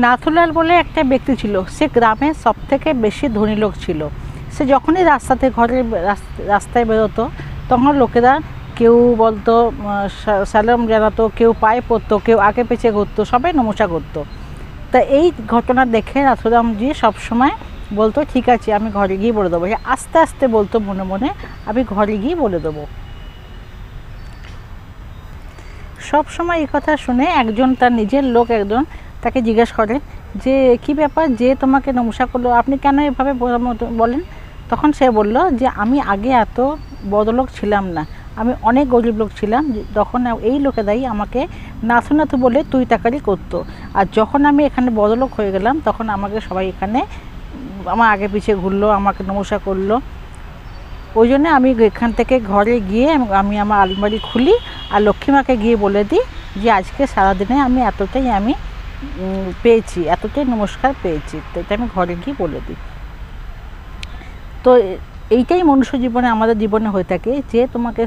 নাথুলাল বলে একটা ব্যক্তি ছিল, সে গ্রামের সবথেকে বেশি ধনী লোক ছিল। সে যখনই রাস্তায় বেরোতো তখন লোকেরা কেউ বলতো সালাম জানাতো, কেউ পায়ে পড়তো, কেউ আগে পেছে ঘুরতো, সবাই নমস্কার করতো। তা এই ঘটনা দেখে নাথুরামজি সবসময় বলতো ঠিক আছে আমি ঘরে গিয়ে বলে দেবো। আস্তে আস্তে বলতো মনে মনে আমি ঘরে গিয়ে বলে দেবো। সব সময় এই কথা শুনে একজন তার নিজের লোক তাকে জিজ্ঞেস করে যে কী ব্যাপার, যে তোমাকে নমস্কার করলো আপনি কেন এভাবে বলেন? তখন সে বলল যে আমি আগে এত বড়লোক ছিলাম না, আমি অনেক গরিব লোক ছিলাম। তখন এই লোকেরাই আমাকে নাথু নাথু বলে তুই তাকারি করতো, আর যখন আমি এখানে বড়লোক হয়ে গেলাম তখন আমাকে সবাই এখানে আমার আগে পিছিয়ে ঘুরলো, আমাকে নমস্কার করলো। ওই জন্য আমি এখান থেকে ঘরে গিয়ে আমি আমার আলমারি খুলি আর লক্ষ্মীমাকে গিয়ে বলে দিই যে আজকে সারাদিনে আমি এতটাই পেয়েছি, এতটাই নমস্কার পেয়েছি। তো এটা আমি ঘরে গিয়ে বলে দিই। তো এইটাই মনুষ্য জীবনে, আমাদের জীবনে হয়ে থাকে, যে তোমাকে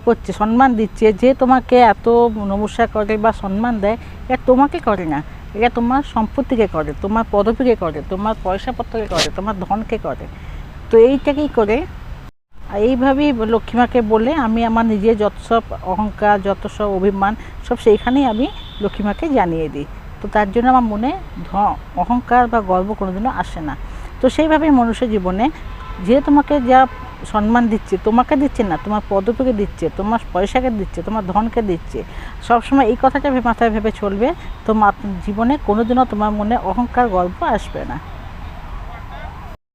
করছে, সম্মান দিচ্ছে, যে তোমাকে এত নমস্কার করে বা সম্মান দেয়, এটা তোমাকে করে না, এটা তোমার সম্পত্তিকে করে, তোমার পদবীকে করে, তোমার পয়সাপত্রকে করে, তোমার ধনকে করে। তো এইটাকেই করে এইভাবেই লক্ষ্মীমাকে বলে আমি আমার নিজের যত সব অহংকার, যত সব অভিমান সব সেইখানেই আমি লক্ষ্মীমাকে জানিয়ে দিই। তো তার জন্য আমার মনে অহংকার বা গর্ব কোনোদিনও আসে না। তো সেইভাবেই মনুষ্য জীবনে যে তোমাকে যা সম্মান দিচ্ছে, তোমাকে দিচ্ছে না, তোমার পদবীকে দিচ্ছে, তোমার পয়সাকে দিচ্ছে, তোমার ধনকে দিচ্ছে, সবসময় এই কথাটা মাথায় ভেবে চলবে। তোমার জীবনে কোনোদিনও তোমার মনে অহংকার গর্ব আসবে না।